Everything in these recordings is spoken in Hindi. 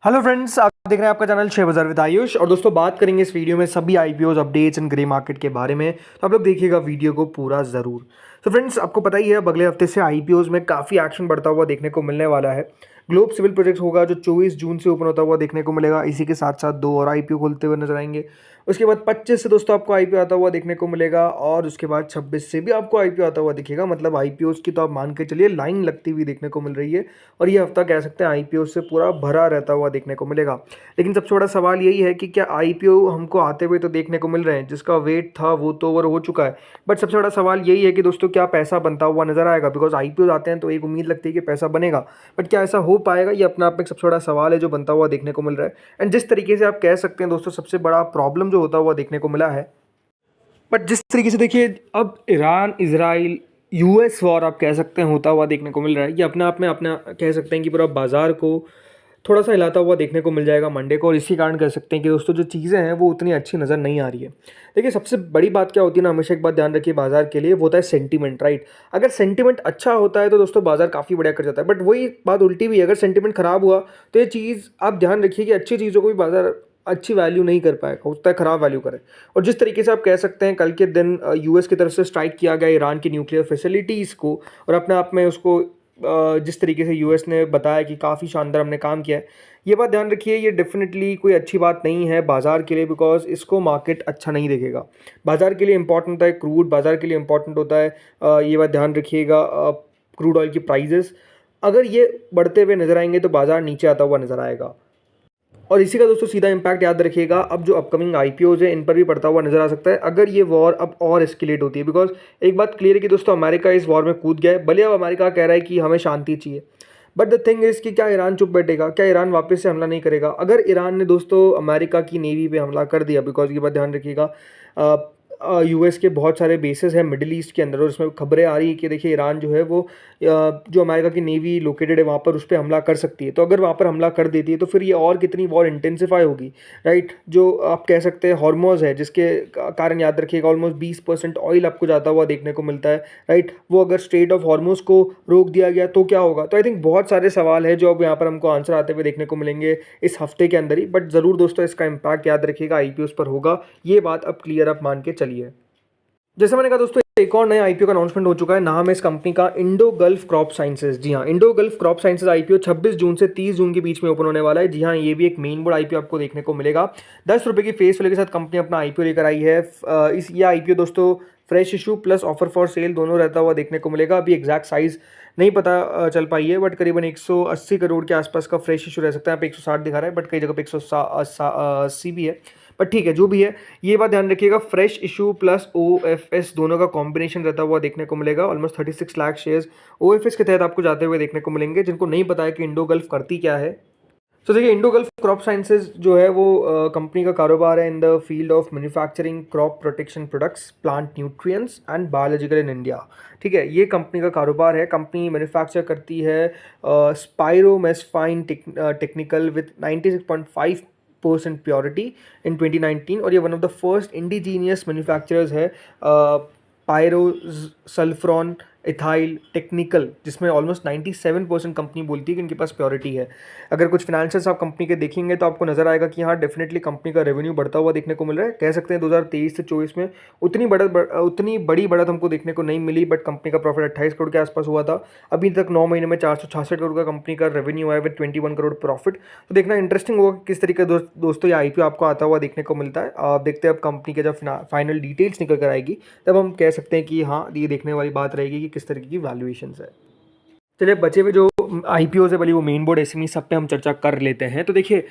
हेलो फ्रेंड्स, आप देख रहे हैं आपका चैनल शेयर बाजार विद आयुष। और दोस्तों, बात करेंगे इस वीडियो में सभी IPOs updates and grey market के बारे में। तो आप लोग देखिएगा वीडियो को पूरा ज़रूर। तो फ्रेंड्स, आपको पता ही है अब अगले हफ्ते से आईपीओज में काफ़ी एक्शन बढ़ता हुआ देखने को मिलने वाला है। ग्लोब सिविल प्रोजेक्ट होगा जो 24 जून से ओपन होता हुआ देखने को मिलेगा। इसी के साथ साथ दो और आईपीओ खोलते हुए नजर आएंगे। उसके बाद 25 से दोस्तों आपको आईपीओ आता हुआ देखने को मिलेगा, और उसके बाद 26 से भी आपको आईपीओ आता हुआ दिखेगा। मतलब आईपीओ की तो आप मान के चलिए लाइन लगती हुई देखने को मिल रही है। और ये हफ्ता कह सकते हैं आईपीओ से पूरा भरा रहता हुआ देखने को मिलेगा। लेकिन सबसे बड़ा सवाल यही है कि क्या आईपीओ हमको आते हुए तो देखने को मिल रहे हैं, जिसका वेट था वो तो ओवर हो चुका है। बट सबसे बड़ा सवाल यही है कि दोस्तों क्या पैसा बनता हुआ नजर आएगा। बिकॉज आईपीओ आते हैं तो एक उम्मीद लगती है कि पैसा बनेगा, बट क्या ऐसा हो पाएगा, ये अपना आप में एक सबसे बड़ा सवाल है जो बनता हुआ देखने को मिल रहा है। एंड जिस तरीके से आप कह सकते हैं दोस्तों, सबसे बड़ा प्रॉब्लम जो होता हुआ देखने को मिला है। बट जिस तरीके से देखिए, अब ईरान इजराइल यूएस वॉर आप कह सकते हैं होता हुआ देखने को मिल रहा है। ये अपने आप में अपना कह सकते हैं कि पूरा बाजार को थोड़ा सा हिलाता हुआ देखने को मिल जाएगा मंडे को। और इसी कारण कह सकते हैं कि दोस्तों जो चीज़ें हैं वो उतनी अच्छी नज़र नहीं आ रही है। देखिए, सबसे बड़ी बात क्या होती है ना, हमेशा एक बात ध्यान रखिए बाजार के लिए, वो होता है सेंटीमेंट, राइट। अगर सेंटीमेंट अच्छा होता है तो दोस्तों बाजार काफ़ी बढ़िया कर जाता है। बट वही बात उल्टी भी है, अगर सेंटीमेंट खराब हुआ तो ये चीज़ आप ध्यान रखिए कि अच्छी चीज़ों को भी बाजार अच्छी वैल्यू नहीं कर पाएगा, होता है खराब वैल्यू करे। और जिस तरीके से आप कह सकते हैं कल के दिन यूएस की तरफ से स्ट्राइक किया गया ईरान की न्यूक्लियर फैसिलिटीज़ को, और अपने आप में उसको जिस तरीके से यूएस ने बताया कि काफ़ी शानदार हमने काम किया है, ये बात ध्यान रखिए, ये डेफिनेटली कोई अच्छी बात नहीं है बाजार के लिए। बिकॉज इसको मार्केट अच्छा नहीं देखेगा। बाजार के लिए इंपॉर्टेंट होता है क्रूड, बाजार के लिए इंपॉर्टेंट होता है ये बात ध्यान रखिएगा क्रूड ऑयल की प्राइजेस। अगर ये बढ़ते हुए नजर आएंगे तो बाजार नीचे आता हुआ नजर आएगा। और इसी का दोस्तों सीधा इंपैक्ट याद रखिएगा, अब जो अपकमिंग आईपीओज है इन पर भी पड़ता हुआ नजर आ सकता है अगर ये वॉर अब और एस्केलेट होती है। बिकॉज एक बात क्लियर है कि दोस्तों अमेरिका इस वॉर में कूद गया है। भले अब अमेरिका कह रहा है कि हमें शांति चाहिए, बट द थिंग इज कि क्या ईरान चुप बैठेगा? क्या ईरान वापस से हमला नहीं करेगा? अगर ईरान ने दोस्तों अमेरिका की नेवी पे हमला कर दिया, बिकॉज ये बात ध्यान रखिएगा यूएस के बहुत सारे बेसेस हैं मिडिल ईस्ट के अंदर, और उसमें खबरें आ रही है कि देखिए ईरान जो है वो जो अमेरिका की नेवी लोकेटेड है वहाँ पर उस पर हमला कर सकती है। तो अगर वहाँ पर हमला कर देती है तो फिर ये और कितनी वॉर इंटेंसिफाई होगी, राइट। जो आप कह सकते हैं हॉर्मोज है, जिसके कारण याद रखिएगा ऑलमोस्ट 20% ऑयल आपको जाता हुआ देखने को मिलता है, राइट। वो अगर स्ट्रेट ऑफ हॉर्मोज को रोक दिया गया तो क्या होगा? तो आई थिंक बहुत सारे सवाल है जो अब यहाँ पर हमको आंसर आते हुए देखने को मिलेंगे इस हफ्ते के अंदर ही। बट ज़रूर दोस्तों इसका इम्पैक्ट याद रखिएगा आईपीओ पर होगा, ये बात अब क्लियर आप मान के चलिए। जैसे मैंने कहा दोस्तों, एक और नया आईपीओ का अनाउंसमेंट हो चुका है। नाम है इस कंपनी का इंडो गल्फ क्रॉप साइंसेज। जी हाँ, Indo gulf crop sciences IPO 26 जून से 30 जून के बीच में ओपन होने वाला है। जी हाँ, ये भी एक मेन बोर्ड आईपीओ आपको देखने को मिलेगा। 10 रुपये की फेस वैल्यू के साथ कंपनी अपना आईपीओ लेकर आई है। इस ये आईपीओ दोस्तों fresh issue plus offer for sale दोनों रहता हुआ देखने को मिलेगा। अभी एग्जैक्ट साइज नहीं पता चल पाई है, बट करीबन 180 करोड़ के आसपास का फ्रेश इशू रह सकता है। यहाँ पे 160 दिखा रहा है, बट कई जगह पे 180 भी है। पर ठीक है, जो भी है, ये बात ध्यान रखिएगा फ्रेश इशू प्लस ओएफएस दोनों का कॉम्बिनेशन रहता हुआ देखने को मिलेगा। ऑलमोस्ट 36 लाख शेयर्स ओएफएस के तहत आपको जाते हुए देखने को मिलेंगे। जिनको नहीं पता है कि इंडो गल्फ करती क्या है, तो देखिए इंडो गल्फ क्रॉप साइंसेज जो है वो कंपनी का कारोबार है in the field of manufacturing crop protection products, plant nutrients and biological in India. ठीक है, ये कंपनी का कारोबार है। कंपनी मैन्युफैक्चर करती है स्पाइरोमेसफाइन टेक्निकल विथ 96.5% प्योरिटी इन 2019। और ये one of the first indigenous manufacturers है पायरोसल्फ्रॉन इथाइल टेक्निकल, जिसमें ऑलमोस्ट 97% कंपनी बोलती है कि इनके पास प्योरिटी है। अगर कुछ फिनेंशियल्स आप कंपनी के देखेंगे तो आपको नजर आएगा कि हाँ डेफिनेटली कंपनी का रेवेन्यू बढ़ता हुआ देखने को मिल रहा है। कह सकते हैं 2023 से 24 में उतनी बड़ी बढ़त हमको देखने को नहीं मिली, बट कंपनी का प्रॉफिट 28 करोड़ के आसपास हुआ था। अभी तक 9 महीने में 466 करोड़ का कंपनी का रेवेन्यू है विद 21 करोड़ प्रॉफिट। तो देखना इंटरेस्टिंग होगा किस तरीके दोस्तों ये आईपीओ आपको आता हुआ देखने को मिलता है। आप देखते हैं अब कंपनी के जब फाइनल डिटेल्स निकल कर आएगी तब हम कह सकते हैं कि हाँ ये देखने वाली बात रहेगी कि किस तरीके की वैल्यूएशंस है। चलिए, बचे हुए जो आईपीओ है भले वो मेन बोर्ड एसएमई सब पे हम चर्चा कर लेते हैं। तो देखिए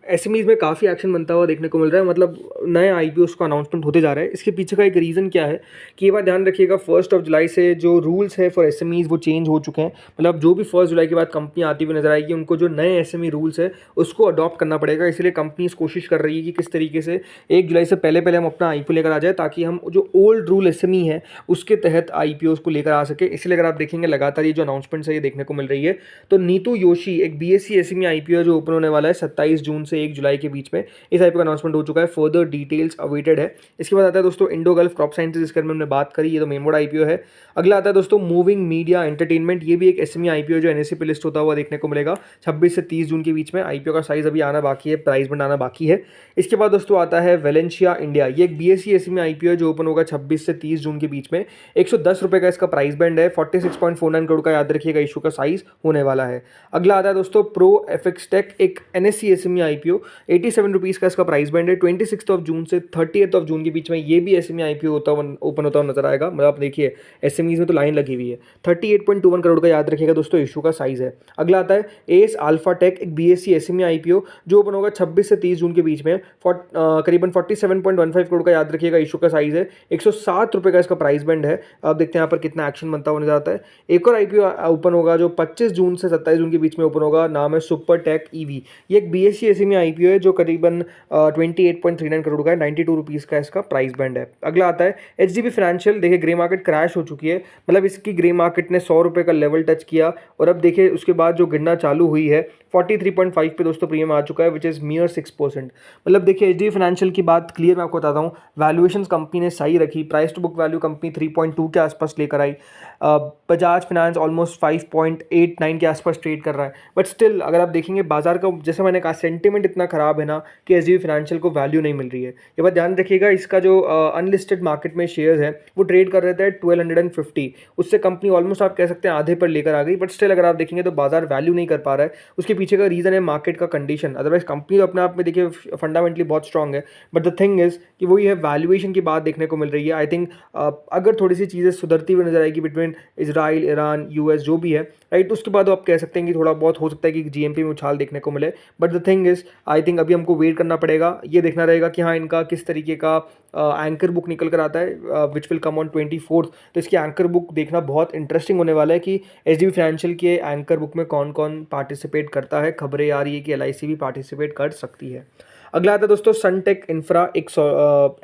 एसएमईज में काफ़ी एक्शन बनता हुआ देखने को मिल रहा है। मतलब नए आईपीओस का अनाउंसमेंट होते जा रहा है। इसके पीछे का एक रीज़न क्या है कि ये बात ध्यान रखिएगा 1 जुलाई से जो रूल्स है फॉर एसएमईज वो चेंज हो चुके हैं। मतलब जो भी 1 जुलाई के बाद कंपनी आती हुई नजर आएगी उनको जो नए एसएमई रूल्स है उसको अडॉप्ट करना पड़ेगा। इसलिए कंपनी कोशिश कर रही है कि किस तरीके से 1 जुलाई से पहले पहले हम अपना आईपीओ लेकर आ जाए, ताकि हम जो ओल्ड रूल एसएमई है उसके तहत आईपीओस को लेकर आ सके। इसलिए अगर आप देखेंगे लगातार ये जो अनाउंसमेंट्स है ये देखने को मिल रही है। तो नीतू योशी एक बीएससी एसएमई आईपीओ जो ओपन होने वाला है 27 जून से से 1 जुलाई के बीच में इस आईपीओ का अनाउंसमेंट हो चुका है। फर्दर डिटेल्स अवेटेड है। इसके बाद आता है दोस्तों इंडो गल्फ क्रॉप साइंसेज, इसके बारे में हमने बात करी, ये तो मेन बोर्ड आईपीओ है। अगला आता है दोस्तों मूविंग मीडिया एंटरटेनमेंट, ये भी एक एसएमई आईपीओ जो एनएसई पे लिस्ट होता हुआ देखने को मिलेगा 26 से 30 जून के बीच में। आईपीओ का साइज अभी आना बाकी है, प्राइस बैंड आना बाकी है। इसके बाद दोस्तों आता है वेलेंशिया इंडिया, ये एक बीएसई एसएमई आईपीओ जो ओपन होगा 26 से 30 जून के बीच में। 110 रुपये का इसका प्राइस बैंड है। 46.49 करोड़ का याद रखिएगा इशू का साइज होने वाला है। अगला आता है दोस्तों प्रो एफएक्स टेक, एक एनएसई एसएमई आईपीओ 87 रुपीज़ का इसका प्राइस बैंड है। 26 जून से 30 जून के बीच में ये भी एसएमई आईपीओ ओपन होता हुआ नजर आएगा। मतलब आप देखिए एसएमईज में तो लाइन लगी हुई है। 38.21 करोड़ का याद रखिएगा दोस्तों इशू का साइज है। अगला आता है एस अल्फा टेक, एक बीएसई एसएमई आईपीओ जो ओपन होगा 26 से 30 जून के बीच में। करीबन 47.15 करोड़ का याद रखिएगा इशू का साइज है। 107 रुपये का इसका प्राइस बैंड है। अब देखते हैं यहाँ पर कितना एक्शन बनता होने जाता है। एक और आईपीओ ओपन होगा जो 25 जून से 27 जून के बीच में ओपन होगा, नाम है सुपर टेक ईवी। ये एक बीएसई एसएमई आईपीओ है जो करीबन 28.39 करोड़ का है। 92 रुपीज़ का इसका प्राइस बैंड है। अगला आता है एचडीबी फाइनेंशियल, देखिए ग्रे मार्केट क्रैश हो चुकी है, मतलब इसकी ग्रे मार्केट ने 100 रुपये का लेवल टच किया और अब देखिए उसके बाद जो गिरना चालू हुई है 43.5 पे दोस्तों प्रीमियम आ चुका है, विच इज़ मियर 6%। मतलब देखिए एचडीबी फाइनेंशियल की बात क्लियर मैं आपको बताता हूँ, वैल्यूएशन कंपनी ने सही रखी, price to book value company 3.2 के आसपास लेकर आई। बजाज फाइनेंस ऑलमोस्ट 5.89 के आसपास ट्रेड कर रहा है, बट स्टिल अगर आप देखेंगे बाजार का, जैसे मैंने कहा, सेंटिमेंट इतना खराब है ना कि एचडीबी फाइनेंशियल को वैल्यू नहीं मिल रही है। ये बात ध्यान रखिएगा, इसका जो अनलिस्टेड मार्केट में शेयर्स है वो ट्रेड कर रहे थे 1250, उससे कंपनी ऑलमोस्ट आप कह सकते हैं आधे पर लेकर आ गई, बट स्टिल अगर आप देखेंगे तो बाजार वैल्यू नहीं कर पा रहा है। उसके पीछे का रीज़न है मार्केट का कंडीशन। अदरवाइज कंपनी तो अपने आप में देखिए फंडामेंटली बहुत स्ट्रांग है, बट द थिंग इज कि वही है, वैल्यूएशन की बात देखने को मिल रही है। आई थिंक अगर थोड़ी सी चीज़ें सुधरती हुई नजर आएगी बिटवीन इजराइल, ईरान, यूएस जो भी है, राइट, उसके बाद आप कह सकते हैं कि थोड़ा बहुत हो सकता है कि जीएमपी में उछाल देखने को मिले। But the thing is I think अभी हमको वेट करना पड़ेगा, ये देखना रहेगा कि हाँ इनका किस तरीके का एंकर बुक निकल कर आता है विच विल कम ऑन 24। तो इसकी एंकर बुक देखना बहुत इंटरेस्टिंग होने वाला है कि एचडीबी फाइनेंशियल के एंकर बुक में कौन कौन पार्टिसिपेट करता है। खबरें आ रही है कि एलआईसी भी पार्टिसिपेट कर सकती है। अगला आता है दोस्तों सनटेक इंफ्रा, एक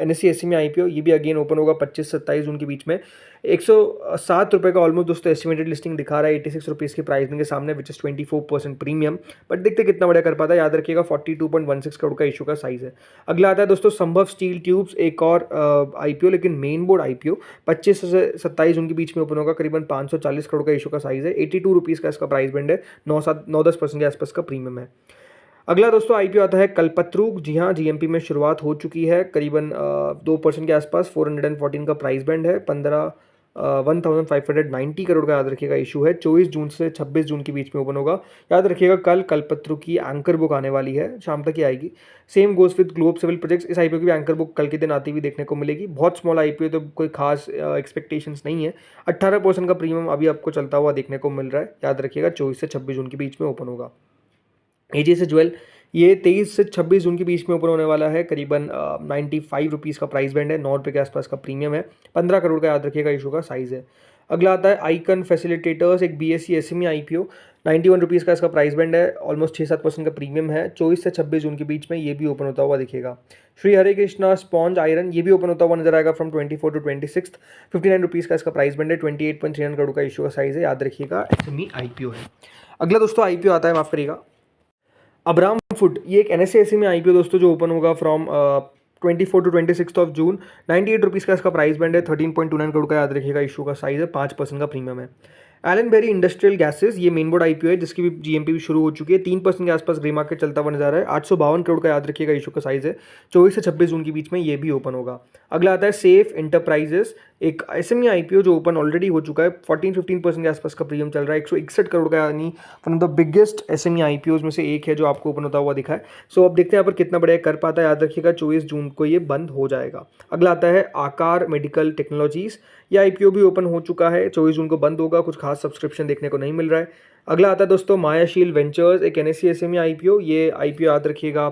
एनएसई एसएमई आईपीओ, ये भी अगेन ओपन होगा 25 से 27 जून के बीच में। 107 रुपये का ऑलमोस्ट दोस्तों एस्टिमेटेड लिस्टिंग दिखा रहा है 86 रुपीज़ की प्राइसिंग के सामने, विच इज़ 24% प्रीमियम, बट देखते कितना बड़ा कर पाता है। याद रखिएगा 42.16 करोड़ का इशू का साइज है। अगला आता है दोस्तों संभव स्टील ट्यूब्स, एक और आईपीओ लेकिन मेन बोर्ड आईपीओ 25 से 27 जून के बीच में ओपन होगा, करीबन 540 करोड़ का इशू का साइज है। 82 रुपीज़ का इसका प्राइस बैंड है। 9-10% के आसपास का प्रीमियम है। अगला दोस्तों आईपीओ आता है कल्पतरू, जी हाँ जीएमपी में शुरुआत हो चुकी है, करीबन 2% के आसपास 414 का प्राइस बैंड है। 1590 करोड़ का याद रखिएगा इशू है। 24 जून से 26 जून के बीच में ओपन होगा। याद रखिएगा कल कल्पतरू की एंकर बुक आने वाली है, शाम तक ही आएगी। Same goes with Globe Civil Projects, इस आईपीओ की भी एंकर बुक कल के दिन आती हुई देखने को मिलेगी। बहुत स्मॉल आईपीओ, तो कोई खास एक्सपेक्टेशंस नहीं है। 18% का प्रीमियम अभी आपको चलता हुआ देखने को मिल रहा है। याद रखिएगा 24 से 26 जून के बीच में ओपन होगा। एजीएस ज्वेल, ये 23 से 26 जून के बीच में ओपन होने वाला है, करीबन 95 रुपीज़ का प्राइस बैंड है। 9 रुपये के आसपास का प्रीमियम है। 15 करोड़ का याद रखिएगा इशू का साइज़ है। अगला आता है आइकन फैसिलिटेटर्स, एक बीएसई एसएमई आईपीओ, 91 रुपीज़ का इसका प्राइस बैंड है। ऑलमोस्ट 6-7% का प्रीमियम है। 24 से 26 जून के बीच में ये भी ओपन होता हुआ दिखेगा। श्री हरे कृष्णा स्पॉन्ज आयरन, ये भी ओपन होता हुआ नजर आएगा फ्रॉम 24 टू 26। 59 रुपीज़ का इसका प्राइस बैंड है। 28.39 करोड़ का इशू का साइज़ है। याद रखिएगा एसएमई आईपीओ है। अगला दोस्तों आईपीओ आता है, माफ करिएगा, अब्राम फूड, ये एक एनएसई में आईपीओ दोस्तों जो ओपन होगा फ्रॉम 24 टू 26 जून। 98 रुपीज़ का इसका प्राइस बैंड है। 13.29 करोड़ का याद रखिएगा इशू का साइज़ है। 5% का प्रीमियम है। एलन बेरी इंडस्ट्रियल गैसेस, ये मेन बोर्ड आईपीओ है जिसकी भी जीएमपी भी शुरू हो चुकी है। 3% के आसपास ग्रे मार्केट चलता हुआ नजर आ रहा है। 852 करोड़ का याद रखिएगा इशू का साइज़ है। 24 से 26 जून के बीच में ये भी ओपन होगा। अगला आता है सेफ इंटरप्राइजेस, एक एसएमई आईपीओ जो ओपन ऑलरेडी हो चुका है। 14-15% के आसपास का प्रीमियम चल रहा है। 161 करोड़ का, यानी one of the biggest SME IPOs में से एक है जो आपको ओपन होता हुआ दिखा है। सो अब देखते हैं यहाँ पर कितना बड़ा कर पाता है। याद रखिएगा 24 जून को ये बंद हो जाएगा। अगला आता है आकार मेडिकल टेक्नोलॉजीज, ये आईपीओ भी ओपन हो चुका है। 24 जून को बंद होगा। कुछ खास सब्सक्रिप्शन देखने को नहीं मिल रहा है। अगला आता है दोस्तों मायाशील वेंचर्स, एक एनएसई एसएमई आईपीओ। ये आईपीओ याद रखिएगा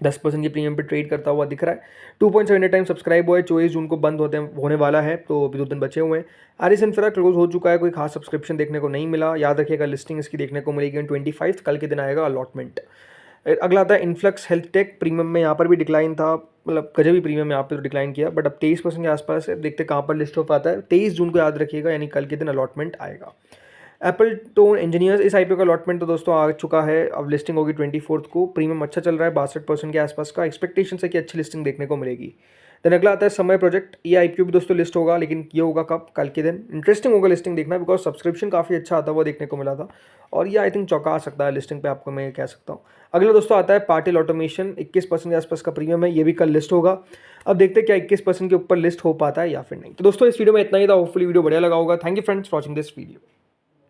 10% के प्रीमियम पे ट्रेड करता हुआ दिख रहा है। 2.78 टाइम सब्सक्राइब हुआ है। 24 जून को बंद होने वाला है, तो अभी 2 दिन बचे हुए हैं। आरिस इंफ्रा क्लोज हो चुका है। कोई खास सब्सक्रिप्शन देखने को नहीं मिला। याद रखिएगा लिस्टिंग इसकी देखने को मिलेगी 25, कल के दिन आएगा अलॉटमेंट। अगला आता है इन्फ्लक्स हेल्थ टेक, प्रीमियम में यहाँ पर भी डिक्लाइन था, मतलब गजब भी प्रीमियम यहाँ पे तो डिक्लाइन किया, बट अब 23% के आसपास है। देखते कहाँ पर लिस्ट हो पाता है। 23 जून को याद रखिएगा, यानी कल के दिन अलॉटमेंट आएगा। एप्पल टोन इंजीनियर्स, इस आईपीओ का अलॉटमेंट तो दोस्तों आ चुका है, अब लिस्टिंग होगी 24 को। प्रीमियम अच्छा चल रहा है 62% के आसपास का, एक्सपेक्टेशन है कि अच्छी लिस्टिंग देखने को मिलेगी। देन अगला आता है समय प्रोजेक्ट, ये आईपीओ भी दोस्तों लिस्ट होगा, लेकिन ये होगा कब, कल के दिन। इंटरेस्टिंग होगा लिस्टिंग देखना, बिकॉज सब्सक्रिप्शन काफ़ी अच्छा आता हुआ देखने को मिला था, और ये आई थिंक चौंका सकता है लिस्टिंग पे, आपको मैं कह सकता हूँ। अगला दोस्तों आता है पार्टिल ऑटोमेशन, 21% के आसपास का प्रीमियम है, ये भी कल लिस्ट होगा। अब देखते हैं क्या 21% के ऊपर लिस्ट हो पाता है या फिर नहीं। तो दोस्तों इस वीडियो में इतना ही था, होपफुली वीडियो बढ़िया लगा होगा। Thank you friends for watching this video.